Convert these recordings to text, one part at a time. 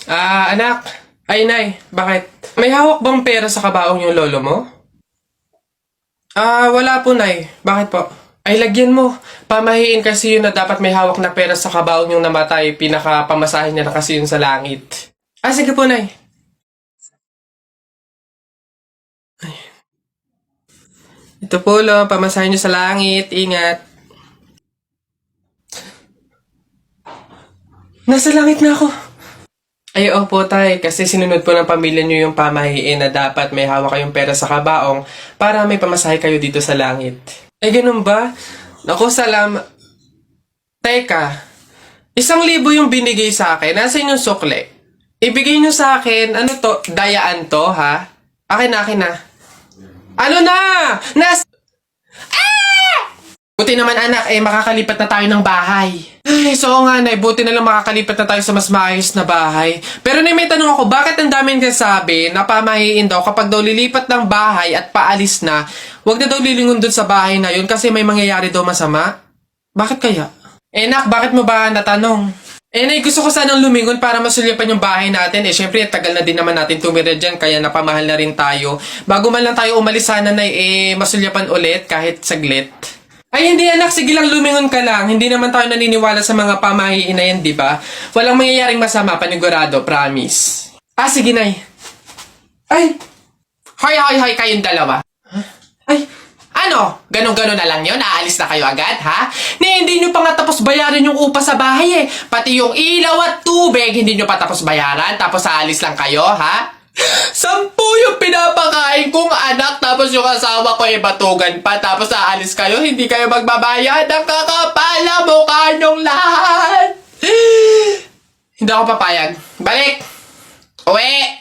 Anak. Ay, Nay. Bakit? May hawak bang pera sa kabaong yung lolo mo? Wala po, Nay. Bakit po? Ay, lagyan mo. Pamahiin kasi yun na dapat may hawak na pera sa kabaong yung namatay. Pinakapamasahin niya na kasi yun sa langit. Sige po, Nay. Ito po, lo. Pamasahin niyo sa langit. Ingat. Nasa langit na ako. Ay, opo, tay. Kasi sinunod po ng pamilya niyo yung pamahiin na dapat may hawak kayong pera sa kabaong para may pamasahe kayo dito sa langit. Ay, ganun ba? Naku, Teka, 1,000 yung binigay sa akin. Nasaan yung sukle? Ibigay niyo sa akin, ano to? Dayaan to, ha? Akin na. Ano na? Buti naman anak, makakalipat na tayo ng bahay. Ay, so nga Nay, buti na lang makakalipat na tayo sa mas maayos na bahay. Pero Nay, may tanong ako, bakit ang daming nagsasabi na pamahiin daw kapag daw lilipat ng bahay at paalis na, wag na daw lilingon dun sa bahay na yun kasi may mangyayari daw masama? Bakit kaya? Nak, bakit mo ba natanong? Nay, gusto ko sanang lumingon para masulyapan yung bahay natin. Syempre, tagal na din naman natin tumira dyan, kaya napamahal na rin tayo. Bago man lang tayo umalis sana, Nay, masulyapan ulit kahit saglit. Ay, hindi anak. Sige lang, lumingon ka lang. Hindi naman tayo naniniwala sa mga pamahiin na yan, di ba? Walang mangyayaring masama, panigurado, promise. Sige, Nay. Ay! Hoy, kayong dalawa. Huh? Ay, ano? Ganon-ganon na lang yun? Aalis na kayo agad, ha? Hindi nyo pa nga tapos bayaran yung upa sa bahay, eh. Pati yung ilaw at tubig, hindi nyo pa tapos bayaran, tapos aalis lang kayo, ha? 10 yung pinapakain kong anak, tapos yung asawa ko batugan pa, tapos aalis kayo, hindi kayo magbabayad. Ang kakapal na mukha nyong lahat. Hindi ako papayag. Balik! Uwi!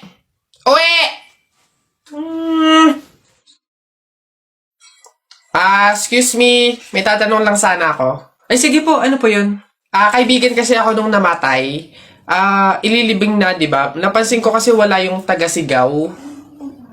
Excuse me. May tatanong lang sana ako. Ay, sige po. Ano po yun? Kaibigan kasi ako nung namatay. Ililibing na, di ba? Napansin ko kasi wala yung taga-sigaw.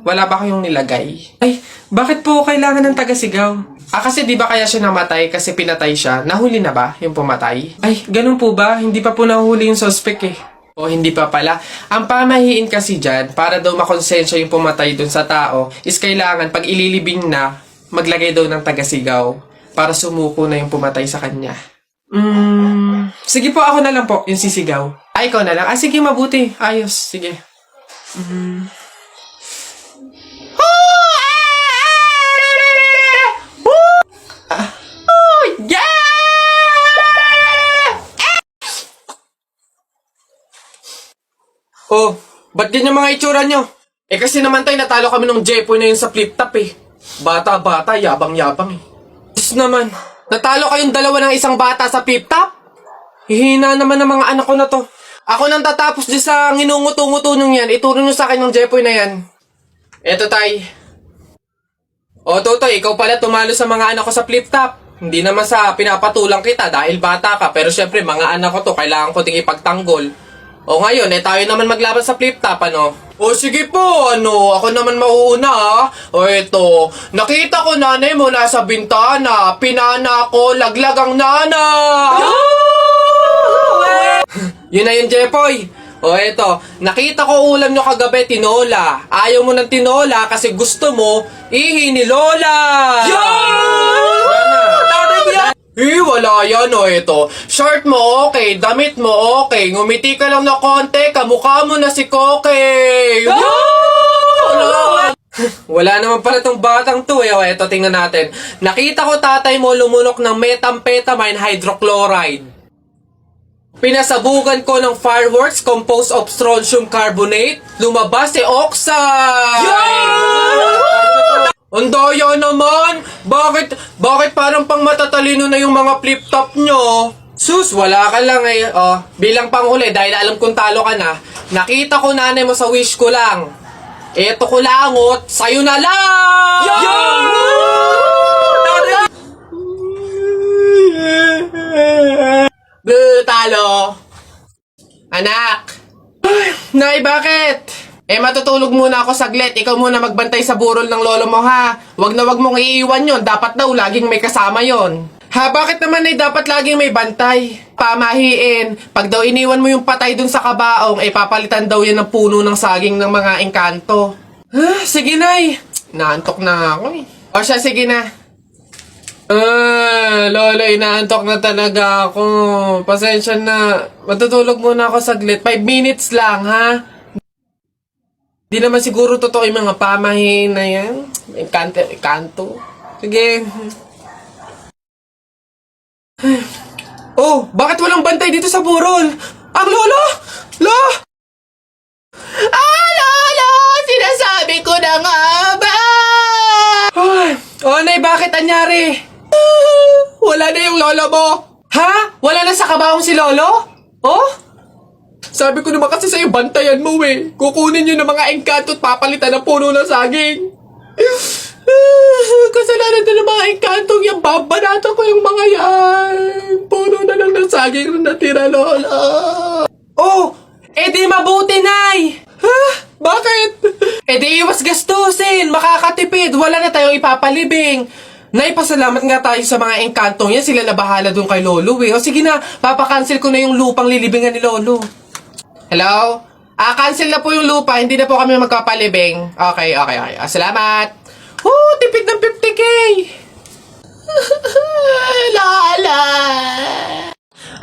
Wala ba kayong nilagay? Ay, bakit po kailangan ng taga-sigaw? Kasi di ba kaya siya namatay kasi pinatay siya? Nahuli na ba yung pumatay? Ay, ganun po ba? Hindi pa po nahuli yung suspect eh. O hindi pa pala. Ang pamahiin kasi dyan, para daw makonsensya yung pumatay dun sa tao, is kailangan pag ililibing na, maglagay daw ng taga-sigaw para sumuko na yung pumatay sa kanya. Sige po, ako na lang po, yung sisigaw. Ay, ikaw na lang. Sige, mabuti. Ayos, sige. Oh, ba't ganyan mga itsura nyo? Kasi naman tayo, natalo kami ng Jepoy na yun sa flip-top eh. Bata-bata, yabang-yabang eh. Diyos naman, natalo kayong dalawa ng isang bata sa flip-top? Hihina naman ng mga anak ko na to. Ako nang tatapos di sa nginunguto-nguto nyo yan, ituro nyo sa akin ng Jepoy na yan. Eto tay. O Totoy, ikaw pala tumalo sa mga anak ko sa flip-top. Hindi naman sa pinapatulang kita dahil bata ka, pero syempre mga anak ko to, kailangan ko ding ipagtanggol. O ngayon, tayo naman maglaban sa flip-top, ano? O sige po, ako naman mauuna, ha? O eto, nakita ko nanay mo nasa bintana, pinana ko, laglag ang nana! Yun na yun, Jepoy. O eto, nakita ko ulam nyo kagabi, tinola. Ayaw mo ng tinola kasi gusto mo, ihi ni Lola! Wala yan eto. Short mo okay, damit mo okay, ngumiti ka lang na konti, kamukha mo na si Koke! Wala naman pala tong batang to O eto, tingnan natin. Nakita ko tatay mo lumunok ng methamphetamine hydrochloride. Pinasabugan ko ng fireworks composed of strontium carbonate. Lumabas si oxide! Ang daya naman! Bakit parang pang matatalino na yung mga flip-top nyo? Sus, wala ka lang bilang panghuli, dahil alam kong talo ka na, nakita ko nanay mo sa wish ko lang. Eto ko langot, sa'yo na lang! Talo! Anak! Nay, bakit? Matutulog muna ako saglit. Ikaw muna magbantay sa burol ng lolo mo, ha? Wag na wag mong iiwan yon. Dapat daw laging may kasama yon. Ha, bakit naman ay dapat laging may bantay? Pamahiin. Pag daw iniwan mo yung patay dun sa kabaong, ay papalitan daw yan ng puno ng saging ng mga engkanto. Sige, Nay. Naantok na ako eh. O siya, sige na. Lola, inaantok na talaga ako. Pasensya na. Matutulog muna ako saglit. 5 minutes lang, ha? Di naman siguro totoo yung mga pamahiin na yan. Engkanto. Sige. Oh, bakit walang bantay dito sa burol? Ang lolo! Lo! Lolo! Sinasabi ko na nga ba? Nay, bakit anyari? Wala na yung lolo mo. Ha? Wala na sa kabaong si lolo? Oh? Sabi ko naman kasi sa'yo, bantayan mo eh. Kukunin nyo ng mga engkanto at papalitan ng puno ng saging. Kasalanan na ng mga engkantong yung babanatan ko yung mga yan. Puno na lang ng saging na natira, lola. Oh, edi mabuti, Nay. Ha? Bakit? Edi iwas gastusin, makakatipid, wala na tayong ipapalibing. Nay, pasalamat nga tayo sa mga engkantong yan, sila na bahala dun kay lolo eh. O sige na, papakancel ko na yung lupang lilibingan ni lolo. Hello? Cancel na po yung lupa, hindi na po kami magpapalibing. Okay. Salamat. Tipid ng 50K! Lala!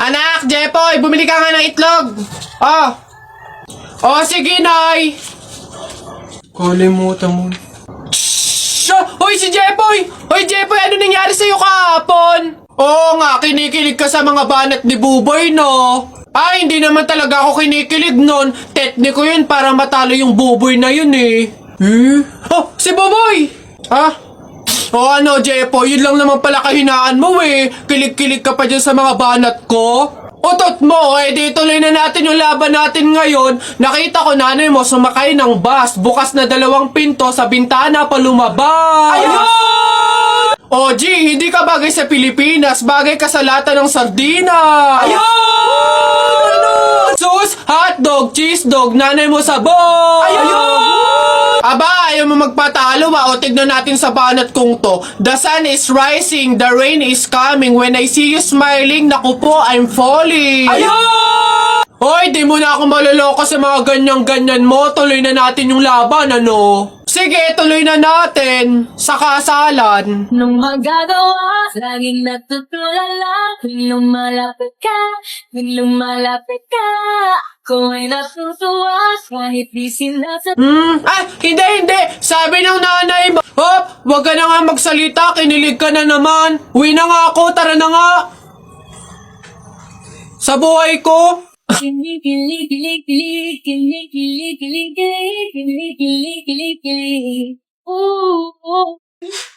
Anak, Jepoy, bumili ka nga ng itlog. Sige, Nay. Kalimutan mo. Hoy, si Jepoy! Hoy, Jepoy, ano nangyari sa'yo kahapon? Oo nga, kinikilig ka sa mga banat ni Buboy, no? Hindi naman talaga ako kinikilig nun. Tekniko yun para matalo yung Buboy na yun, eh. Si Buboy! Ano, Jepo? Yun lang naman pala kahinaan mo eh. Kilig-kilig ka pa dyan sa mga banat ko. Utot mo, di tuloy na natin yung laban natin ngayon. Nakita ko nanay mo sumakay ng bus. Bukas na 2 pinto sa bintana pa lumabas. Ayun! G, hindi ka bagay sa Pilipinas. Bagay ka sa lata ng sardinas. Ayun! Sus, hotdog, cheese dog, nanay mo sabog. Ayun! Aba, ayaw mo magpatalo ba? O tignan natin sa banat kong to. The sun is rising, the rain is coming. When I see you smiling, naku po, I'm falling. Ayun! Hoy, di mo na ako maloloko sa mga ganyan-ganyan mo. Tuloy na natin yung laban, ano? Sige, tuloy na natin. Sa kasalan. Nung magagawa, laging natutulala. Tuwing lumalapit ka, ako ay natutuwa. Kahit di sinasabi. Hindi. Sabi ng nanay mo. Wag ka na nga magsalita. Kinilig ka na naman. Uwi na nga ako. Tara na nga. Sa buhay ko.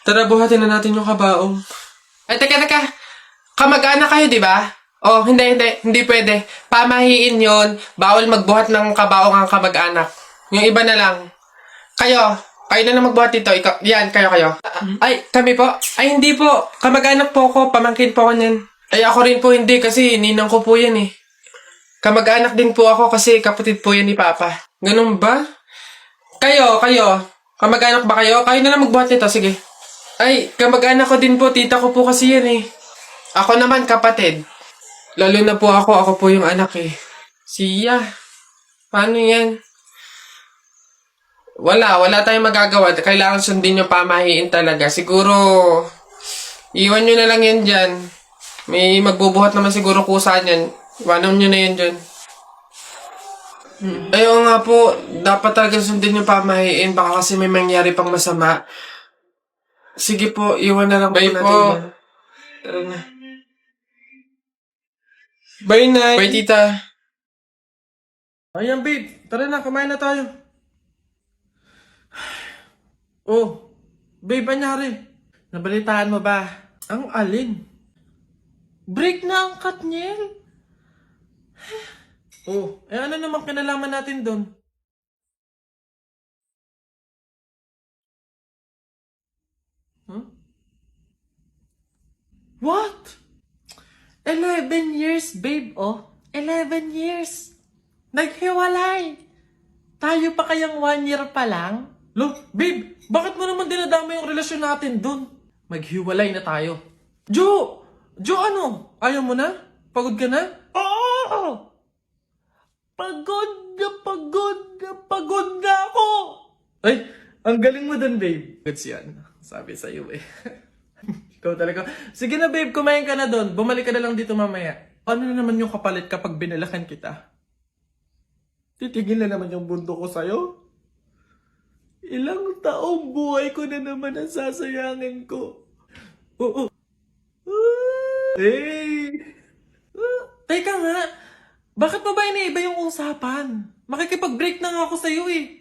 Tara, buhatin na natin yung kabaong. Ay, teka. Kamag-anak kayo, di ba? Hindi pwede. Pamahiin yon. Bawal magbuhat ng kabaong ang kamag-anak. Yung iba na lang. Kayo na lang magbuhat dito. Yan, kayo. Ay, kami po. Ay, hindi po. Kamag-anak po ako. Pamangkin po ako niyan. Ay, ako rin po hindi kasi ninang ko po yan eh. Kamag-anak din po ako kasi kapatid po yan ni Papa. Ganun ba? Kayo. Kamag-anak ba kayo? Kayo na lang magbuhat nito, sige. Ay, kamag-anak ko din po. Tita ko po kasi yan eh. Ako naman kapatid. Lalo na po ako po yung anak eh. Siya. Paano yan? Wala tayong magagawa. Kailangan sundin yung pamahiin talaga. Siguro, iwan nyo na lang yan dyan. May magbubuhat naman siguro kusa niyan. Iwanan nyo na yan dyan. Ayaw nga po, dapat talaga sundin yung pamahiin. Baka kasi may mangyari pang masama. Sige po, iwan na lang po natin. Bye po. Tara na. Bye, Nay. Bye, Tita. Ayan, babe. Tara na, kumain na tayo. Babe, anyari? Nabalitaan mo ba? Ang alin? Break na ang Katniel. Ano naman kinalaman natin doon? What? 11 years, babe, 11 years. Naghiwalay. Tayo pa kayang 1 year pa lang? Babe, bakit mo naman dinadama yung relasyon natin dun? Maghiwalay na tayo. Jo, Jo, ano? Ayaw mo na? Pagod ka na? Oo! Pagod na ako! Ay, ang galing mo dun, babe. Goods yan. Sabi sa'yo eh. Ikaw talaga. Sige na, babe, kumain ka na dun. Bumalik ka na lang dito mamaya. Ano na naman yung kapalit kapag binalakan kita? Titigil na naman yung bundo ko sa'yo? Ilang taong buhay ko na naman ang sasayangin ko. Oo. Hey! Teka nga, bakit pa ba iniiba yung usapan? Makikipag-break na nga ako sa'yo eh.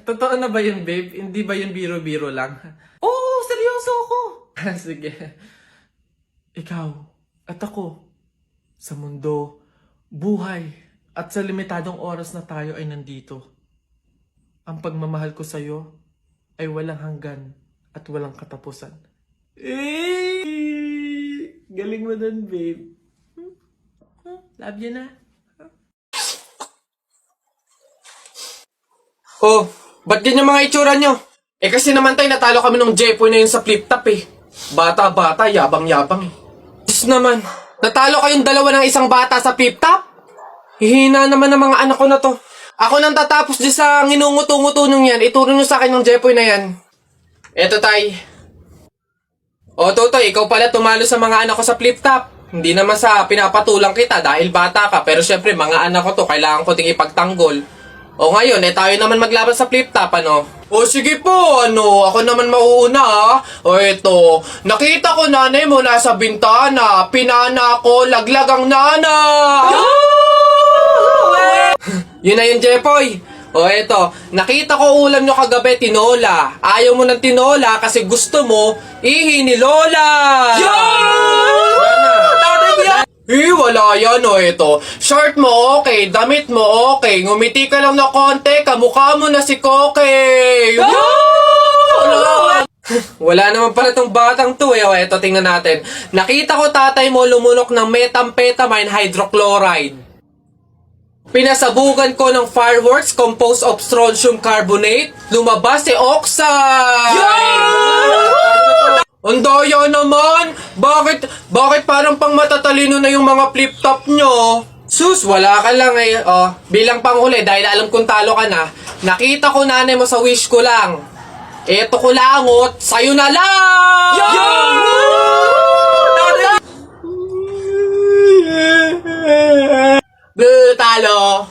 Totoo na ba yun, babe? Hindi ba yun biro-biro lang? Oo, seryoso ako. Sige. Ikaw at ako, sa mundo, buhay, at sa limitadong oras na tayo ay nandito. Ang pagmamahal ko sa'yo ay walang hanggan at walang katapusan. Galing mo dun, babe. Love you na. Oh, ba't ganyan mga itsura nyo? Eh kasi naman tayo natalo kami nung Jepoy na yun sa flip top eh. Bata-bata, yabang-yabang eh. Diyos naman, natalo kayong dalawa ng isang bata sa flip top? Hihina naman ng mga anak ko na to. Ako nang tatapos dyan sa nginunguto-nguto nyo yan, ituro nyo sa akin ng Jepoy na yan. Eto tay. O Totoy, ikaw pala tumalo sa mga anak ko sa flip top. Hindi naman sa pinapatulang kita dahil bata ka. Pero syempre, mga anak ko to, kailangan ko ting ipagtanggol. O ngayon, tayo naman maglaban sa flip top, ano? O sige po, ako naman mauuna, ha? O eto, nakita ko nanay mo nasa bintana. Pinana ko, laglag ang nana. Yun na yun, Jepoy. O eto, nakita ko ulam nyo kagabi, tinola. Ayaw mo ng tinola kasi gusto mo ihi ni Lola. Wala yan o eto. Shirt mo okay, damit mo okay. Ngumiti ka lang na konti, kamukha mo na si Koke. Wala naman pala tong batang to eh. O eto, tingnan natin. Nakita ko tatay mo lumunok ng methamphetamine hydrochloride. Pinasabugan ko ng fireworks composed of strontium carbonate. Lumabas si oxide! Ang daya naman! Bakit parang pang matatalino na yung mga flip-top nyo? Sus, wala ka lang eh. Oh, bilang panghuli, dahil alam kong talo ka na, nakita ko nanay mo sa wish ko lang. Eto ko langot, sa'yo na lang! Talo!